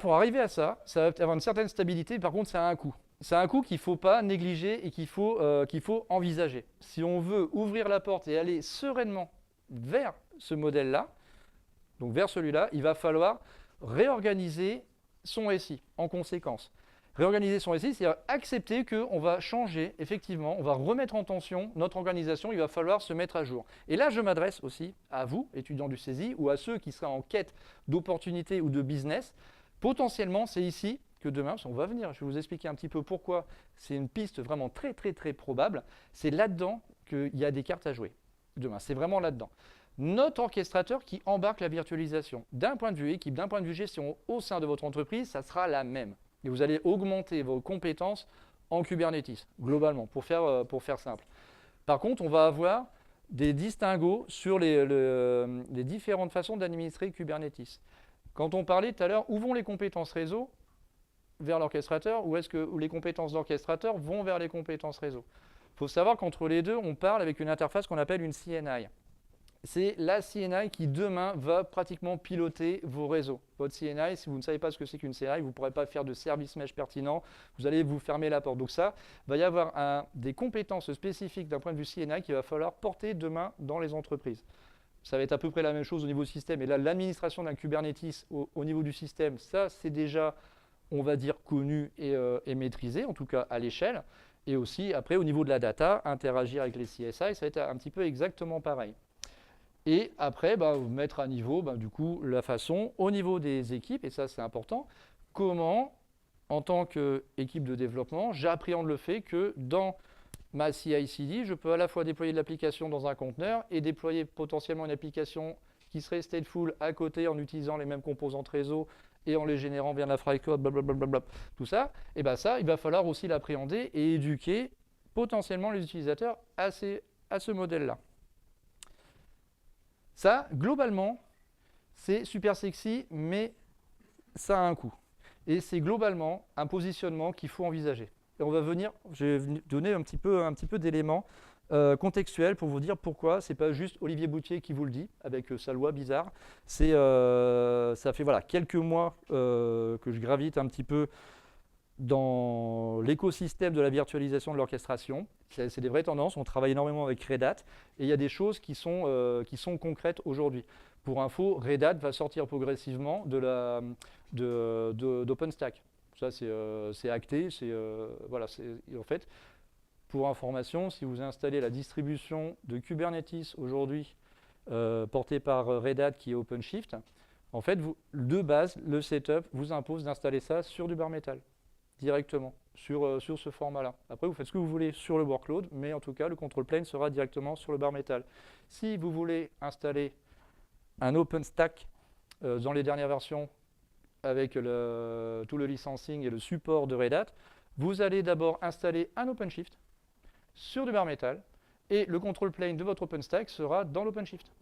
S1: pour arriver à ça, ça va avoir une certaine stabilité, par contre ça a un coût. C'est un coût qu'il ne faut pas négliger et qu'il faut envisager. Si on veut ouvrir la porte et aller sereinement vers ce modèle-là, donc vers celui-là, il va falloir réorganiser son SI en conséquence. Réorganiser son SI, c'est accepter qu'on va changer, effectivement, on va remettre en tension notre organisation, il va falloir se mettre à jour. Et là, je m'adresse aussi à vous, étudiants du CESI, ou à ceux qui seraient en quête d'opportunités ou de business. Potentiellement, c'est ici que demain, on va venir, je vais vous expliquer un petit peu pourquoi c'est une piste vraiment très probable, c'est là-dedans qu'il y a des cartes à jouer demain, c'est vraiment là-dedans. Notre orchestrateur qui embarque la virtualisation, d'un point de vue équipe, d'un point de vue gestion au sein de votre entreprise, ça sera la même. Et vous allez augmenter vos compétences en Kubernetes, globalement, pour faire simple. Par contre, on va avoir des distinguos sur les différentes façons d'administrer Kubernetes. Quand on parlait tout à l'heure, où vont les compétences réseau vers l'orchestrateur, ou est-ce que les compétences d'orchestrateur vont vers les compétences réseau? Il faut savoir qu'entre les deux, on parle avec une interface qu'on appelle une CNI. C'est la CNI qui, demain, va pratiquement piloter vos réseaux. Votre CNI, si vous ne savez pas ce que c'est qu'une CNI, vous ne pourrez pas faire de service mesh pertinent, vous allez vous fermer la porte. Donc ça, il va y avoir des compétences spécifiques d'un point de vue CNI qu'il va falloir porter demain dans les entreprises. Ça va être à peu près la même chose au niveau système. Et là, l'administration d'un Kubernetes au niveau du système, ça, c'est déjà, on va dire, connu et maîtrisé, en tout cas à l'échelle. Et aussi, après, au niveau de la data, interagir avec les CSI, ça va être un petit peu exactement pareil. Et après, mettre à niveau, du coup, la façon, au niveau des équipes, et ça c'est important, comment, en tant qu'équipe de développement, j'appréhende le fait que dans ma CI/CD, je peux à la fois déployer de l'application dans un conteneur et déployer potentiellement une application qui serait stateful à côté en utilisant les mêmes composantes réseau et en les générant via la file code, blablabla, tout ça, et ça, il va falloir aussi l'appréhender et éduquer potentiellement les utilisateurs à ce modèle-là. Ça, globalement, c'est super sexy, mais ça a un coût. Et c'est globalement un positionnement qu'il faut envisager. Et on va venir, je vais donner un petit peu d'éléments contextuels pour vous dire pourquoi. Ce n'est pas juste Olivier Boutier qui vous le dit, avec sa loi bizarre. Ça fait quelques mois que je gravite un petit peu dans l'écosystème de la virtualisation de l'orchestration. C'est des vraies tendances, on travaille énormément avec Red Hat, et il y a des choses qui sont concrètes aujourd'hui. Pour info, Red Hat va sortir progressivement d'OpenStack. Ça, c'est acté. En fait, pour information, si vous installez la distribution de Kubernetes aujourd'hui, portée par Red Hat, qui est OpenShift, en fait, de base, le setup vous impose d'installer ça sur du bare metal. Directement sur ce format-là. Après, vous faites ce que vous voulez sur le workload, mais en tout cas, le control plane sera directement sur le bare metal. Si vous voulez installer un OpenStack dans les dernières versions avec tout le licensing et le support de Red Hat, vous allez d'abord installer un OpenShift sur du bare metal et le control plane de votre OpenStack sera dans l'OpenShift.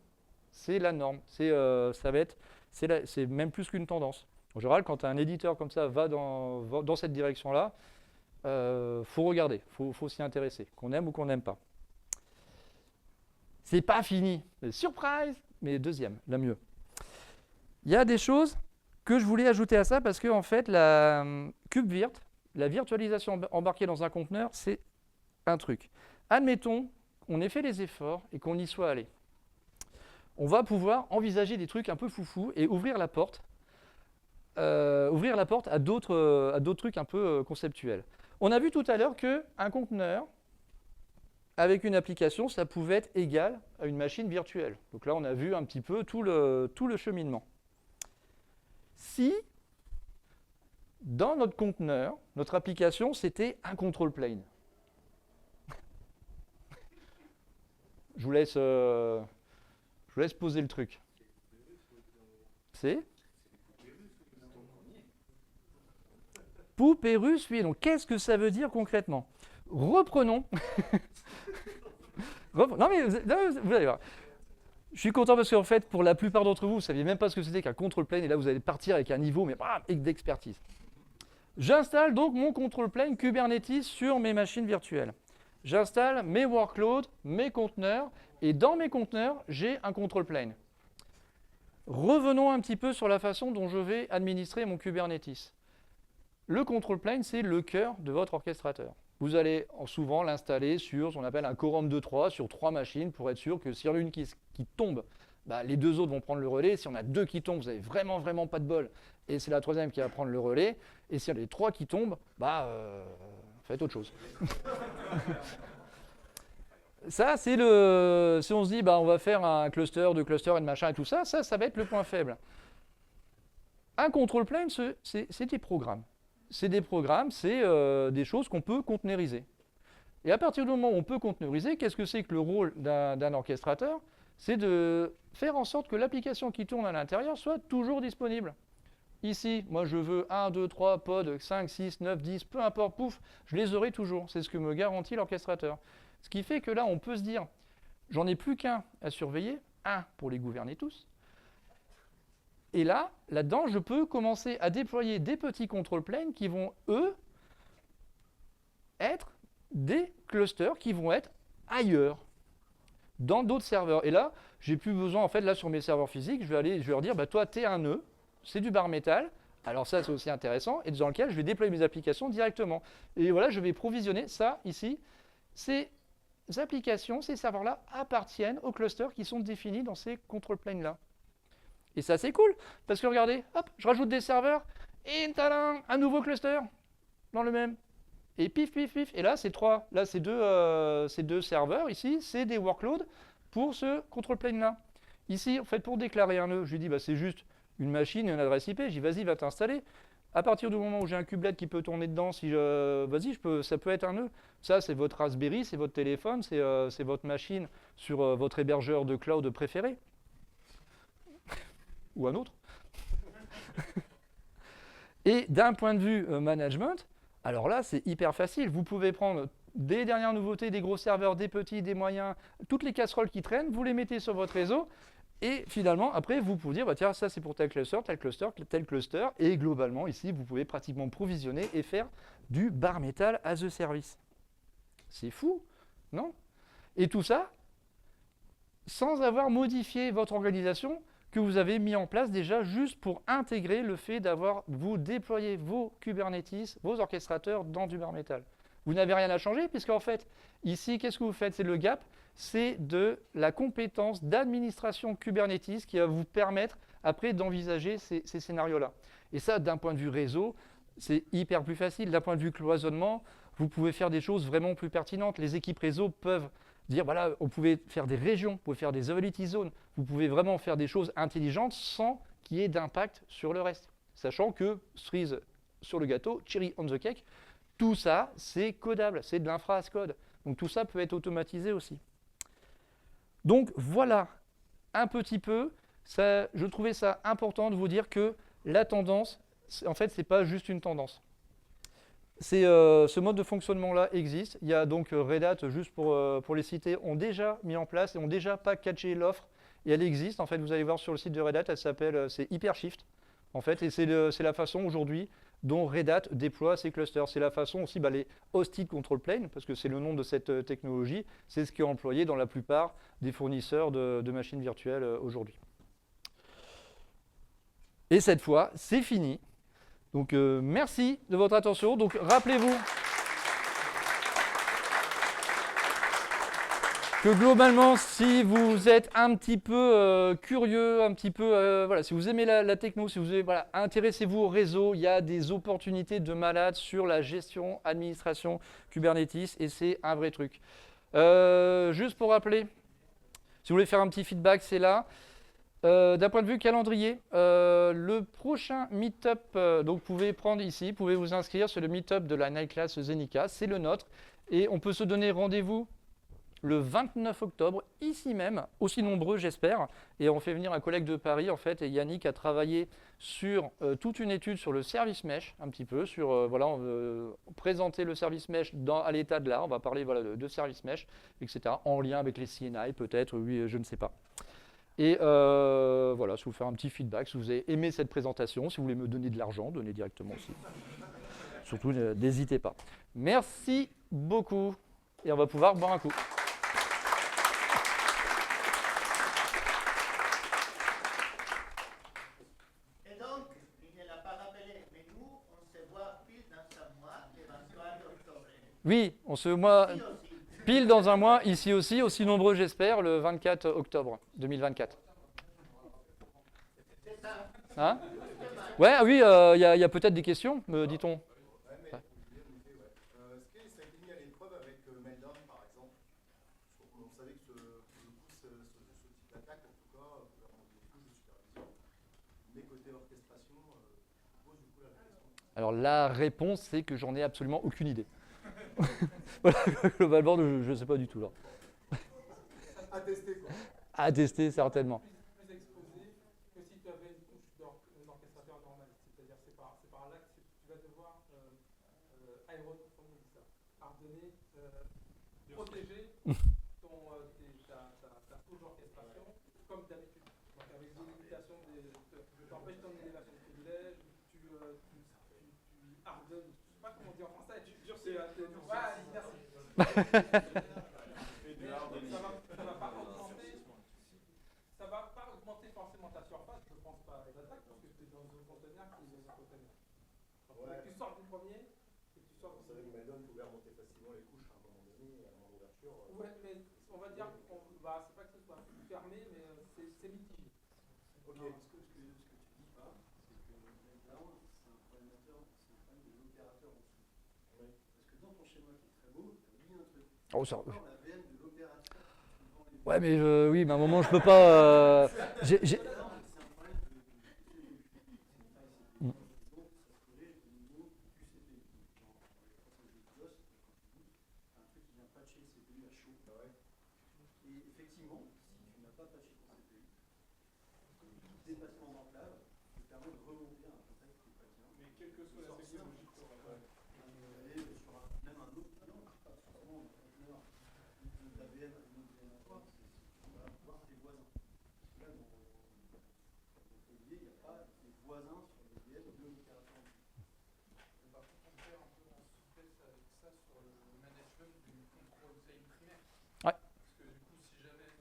S1: C'est la norme. C'est même plus qu'une tendance. En général, quand un éditeur comme ça va dans cette direction-là, faut regarder, faut s'y intéresser, qu'on aime ou qu'on n'aime pas. C'est pas fini. Surprise, mais deuxième, la mieux. Il y a des choses que je voulais ajouter à ça parce que en fait, la KubeVirt, la virtualisation embarquée dans un conteneur, c'est un truc. Admettons qu'on ait fait les efforts et qu'on y soit allé. On va pouvoir envisager des trucs un peu foufou et ouvrir la porte à d'autres trucs un peu conceptuels. On a vu tout à l'heure qu'un conteneur avec une application, ça pouvait être égal à une machine virtuelle. Donc là, on a vu un petit peu tout le cheminement. Si, dans notre conteneur, notre application, c'était un control plane. Je vous laisse poser le truc. C'est poupée russe, oui. Donc, qu'est-ce que ça veut dire concrètement? Reprenons. Non, mais vous allez voir. Je suis content parce qu'en fait, pour la plupart d'entre vous, vous ne saviez même pas ce que c'était qu'un control plane. Et là, vous allez partir avec un niveau d'expertise. J'installe donc mon control plane Kubernetes sur mes machines virtuelles. J'installe mes workloads, mes conteneurs. Et dans mes conteneurs, j'ai un control plane. Revenons un petit peu sur la façon dont je vais administrer mon Kubernetes. Le control plane, c'est le cœur de votre orchestrateur. Vous allez souvent l'installer sur ce qu'on appelle un quorum de 3, sur 3 machines, pour être sûr que s'il y en a une qui tombe, les deux autres vont prendre le relais. Si on a 2 qui tombent, vous n'avez vraiment pas de bol, et c'est la troisième qui va prendre le relais. Et s'il y en a les 3 qui tombent, faites autre chose. Ça, c'est si on se dit, on va faire un cluster, 2 clusters et de machin et tout ça, ça va être le point faible. Un control plane, c'est des programmes. C'est des programmes, c'est des choses qu'on peut containeriser. Et à partir du moment où on peut containeriser, qu'est-ce que c'est que le rôle d'un orchestrateur? C'est de faire en sorte que l'application qui tourne à l'intérieur soit toujours disponible. Ici, moi je veux 1, 2, 3 pods, 5, 6, 9, 10, peu importe, pouf, je les aurai toujours. C'est ce que me garantit l'orchestrateur. Ce qui fait que là, on peut se dire, j'en ai plus qu'un à surveiller, un pour les gouverner tous, Et là, là-dedans, je peux commencer à déployer des petits control planes qui vont, eux, être des clusters qui vont être ailleurs, dans d'autres serveurs. Et là, j'ai plus besoin, en fait, là, sur mes serveurs physiques, je vais leur dire, bah, toi, tu es un nœud, c'est du bare metal, alors ça, c'est aussi intéressant, et dans lequel je vais déployer mes applications directement. Et voilà, je vais provisionner ça, ici. Ces applications, ces serveurs-là, appartiennent aux clusters qui sont définis dans ces control planes-là. Et ça, c'est cool, parce que regardez, hop, je rajoute des serveurs, et tadam, un nouveau cluster, dans le même. Et pif, pif, pif. Et là, c'est deux serveurs ici, c'est des workloads pour ce control plane-là. Ici, en fait, pour déclarer un nœud, je lui dis, bah, c'est juste une machine et une adresse IP. Je dis, vas-y, va t'installer. À partir du moment où j'ai un kubelet qui peut tourner dedans, ça peut être un nœud. Ça, c'est votre Raspberry, c'est votre téléphone, c'est votre machine sur votre hébergeur de cloud préféré. Ou un autre. Et d'un point de vue management, alors là, c'est hyper facile. Vous pouvez prendre des dernières nouveautés, des gros serveurs, des petits, des moyens, toutes les casseroles qui traînent, vous les mettez sur votre réseau. Et finalement, après, vous pouvez dire, bah, tiens, ça c'est pour tel cluster, tel cluster, tel cluster. Et globalement, ici, vous pouvez pratiquement provisionner et faire du bare metal as a service. C'est fou, non? Et tout ça, sans avoir modifié votre organisation que vous avez mis en place déjà juste pour intégrer le fait d'avoir vous déployer vos Kubernetes, vos orchestrateurs dans du bare metal. Vous n'avez rien à changer puisqu'en fait, ici, qu'est-ce que vous faites? C'est le gap, c'est de la compétence d'administration Kubernetes qui va vous permettre après d'envisager ces scénarios-là. Et ça, d'un point de vue réseau, c'est hyper plus facile. D'un point de vue cloisonnement, vous pouvez faire des choses vraiment plus pertinentes. Les équipes réseau peuvent dire, voilà, on pouvait faire des régions, vous pouvez faire des availability zones, vous pouvez vraiment faire des choses intelligentes sans qu'il y ait d'impact sur le reste. Sachant que, cerise sur le gâteau, cherry on the cake, tout ça, c'est codable, c'est de l'infra as code. Donc tout ça peut être automatisé aussi. Donc voilà, un petit peu, ça, je trouvais ça important de vous dire que la tendance, en fait, ce n'est pas juste une tendance. Ce mode de fonctionnement-là existe. Il y a donc Red Hat, juste pour les citer, ont déjà mis en place et ont déjà packagé l'offre. Et elle existe. En fait, vous allez voir sur le site de Red Hat, elle s'appelle, c'est Hypershift. En fait, et c'est la façon aujourd'hui dont Red Hat déploie ses clusters. C'est la façon aussi, les Hosted Control Plane, parce que c'est le nom de cette technologie, c'est ce qui est employé dans la plupart des fournisseurs de machines virtuelles aujourd'hui. Et cette fois, c'est fini. Donc merci de votre attention. Donc rappelez-vous que globalement, si vous êtes un petit peu curieux, un petit peu, voilà, si vous aimez la techno, si vous aimez, voilà, intéressez-vous au réseau, il y a des opportunités de malade sur la gestion, administration Kubernetes et c'est un vrai truc. Juste pour rappeler, si vous voulez faire un petit feedback, c'est là. D'un point de vue calendrier, le prochain meet-up, donc vous pouvez prendre ici, vous pouvez vous inscrire sur le meet-up de la Night Class Zenica, c'est le nôtre, et on peut se donner rendez-vous le 29 octobre, ici même, aussi nombreux j'espère, et on fait venir un collègue de Paris en fait, et Yannick a travaillé sur toute une étude sur le service mesh, un petit peu, sur, voilà, on veut présenter le service mesh à l'état de l'art, on va parler voilà, de service mesh, etc., en lien avec les CNI peut-être, oui, je ne sais pas. Et voilà, je vais vous faire un petit feedback, si vous avez aimé cette présentation, si vous voulez me donner de l'argent, donnez directement aussi. Surtout, n'hésitez pas. Merci beaucoup, et on va pouvoir boire un coup.
S3: Et donc, il ne l'a pas rappelé, mais nous, on se voit pile dans un mois, le 23 octobre.
S1: Oui, on se voit pile dans un mois, ici aussi nombreux j'espère, le 24 octobre 2024.
S3: C'est ça.
S1: Hein? Ouais, ah oui, il y a peut-être des questions, me dit-on.
S4: Est-ce que ça a été mis à l'épreuve avec Meltdown, par exemple? On savait que ce type d'attaque, en tout cas, pouvait rendre des couches de supervision. Mais côté orchestration, je pose du coup la question.
S1: Alors la réponse, c'est que j'en ai absolument aucune idée. Voilà, globalement, je ne sais pas du tout. Là.
S4: À tester, quoi.
S1: À tester, certainement.
S2: Plus exposé que si tu avais une couche d'orchestrateur normal. C'est-à-dire c'est par là que tu vas devoir iron, comme on dit ça, pardonner, protéger ta couche d'orchestration comme d'habitude. Donc avec des limitations de t'empêche d'enlever la privilège, tu hardonnes, je sais pas comment dire en français, tu durcis. Ouais, merci. Ça va pas augmenter forcément ta surface, je pense pas à l'attaque, parce que tu es dans un conteneur qui est dans un conteneur.
S4: Ouais.
S2: Tu sors du premier, et tu sors
S4: Vous
S2: du
S4: savez que
S2: deuxième.
S4: Meldon pouvait remonter facilement les couches à un moment donné, à un moment d'ouverture.
S2: Ouais, mais on va dire, c'est pas que ce soit fermé, mais c'est mitigé.
S4: Ok.
S5: Non, ce que tu dis pas, c'est que le meltdown, c'est un problème de l'opérateur en dessous.
S4: Oui.
S5: Parce que dans ton schéma qui est très beau, tu as oublié un truc.
S1: Oh, ça...
S5: Encore la VM de l'opérateur qui vend les
S1: Ouais, mais oui, mais à un moment, je peux pas. J'ai-
S5: C'est un problème de CPU. C'est une taille CPU. Donc, ça se corrige au niveau du CPU. Dans les processus de DOS, quand tu bootes, tu as un truc qui vient patcher le CPU à chaud. Et effectivement, si tu n'as pas patché ton CPU, tout dépassement d'enclave te permet de remonter à un contexte qui n'est pas bien.
S2: Mais quelle que soit la technologie pour
S5: Aller sur même un autre client, pas forcément un conteneur de ta VM à une autre VM à toi, c'est voir tes voisins. Parce que là, dans Montpellier, il n'y a pas des voisins sur les VM de l'opérateur.
S2: Par contre, on perd un peu en souplesse avec ça sur le management du contrôle plane primaire.
S1: Ouais.
S2: Parce que du coup, si jamais,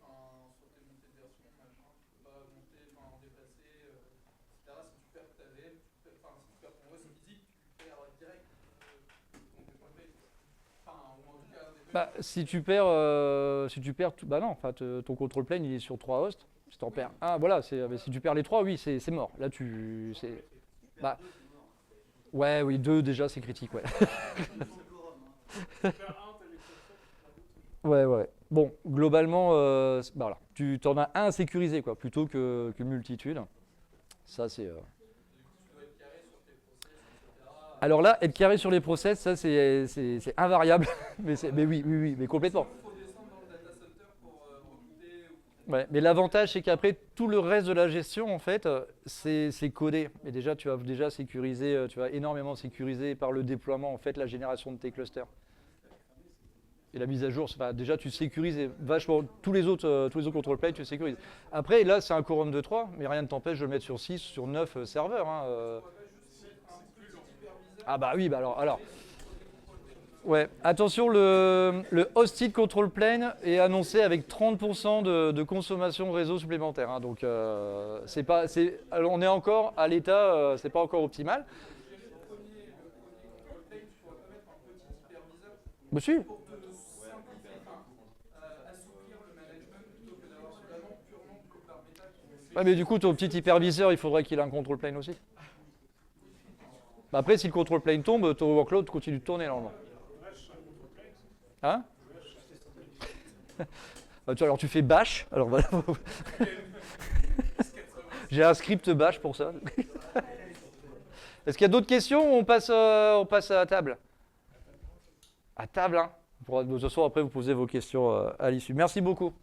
S2: sur tes montées de version, machin, tu peux pas monter, déplacer, etc. Si tu perds ta VM, si tu perds ton host physique, tu perds direct ton contrôle plane. Enfin, ou en tout cas,
S1: Bah, si tu perds tout, bah non, enfin, ton control plane il est sur 3 hosts. Si t'en perds un, voilà, mais si tu perds les 3, oui, c'est mort. Là, bah, ouais, oui, 2 déjà, c'est critique, ouais. Ouais. Bon, globalement, bah voilà, tu t'en as un sécurisé, quoi, plutôt qu'une multitude. Ça, c'est. Alors là, être carré sur les process, ça, c'est invariable. mais oui, mais complètement.
S2: il faut descendre dans le data center pour recruter.
S1: Ouais, mais l'avantage, c'est qu'après, tout le reste de la gestion, en fait, c'est codé. Et déjà, tu vas déjà sécuriser, tu vas énormément sécuriser par le déploiement, en fait, la génération de tes clusters. Et la mise à jour, déjà, tu sécurises vachement tous les autres control planes, tu les sécurises. Après, là, c'est un quorum de 3, mais rien ne t'empêche de le mettre sur 6, sur 9 serveurs. Hein, Ah bah oui, bah alors. Ouais, attention, le hosted control plane est annoncé avec 30% de consommation réseau supplémentaire. Hein, donc, alors on est encore à l'état, c'est pas encore optimal. Monsieur. Ouais, mais du coup, ton petit hyperviseur, il faudrait qu'il ait un control plane aussi. Bah après, si le control plane tombe, ton workload continue de tourner normalement. Hein? Alors tu fais bash. Alors voilà. J'ai un script bash pour ça. Est-ce qu'il y a d'autres questions ou on passe à table? À table, hein. De toute façon, après, vous posez vos questions à l'issue. Merci beaucoup.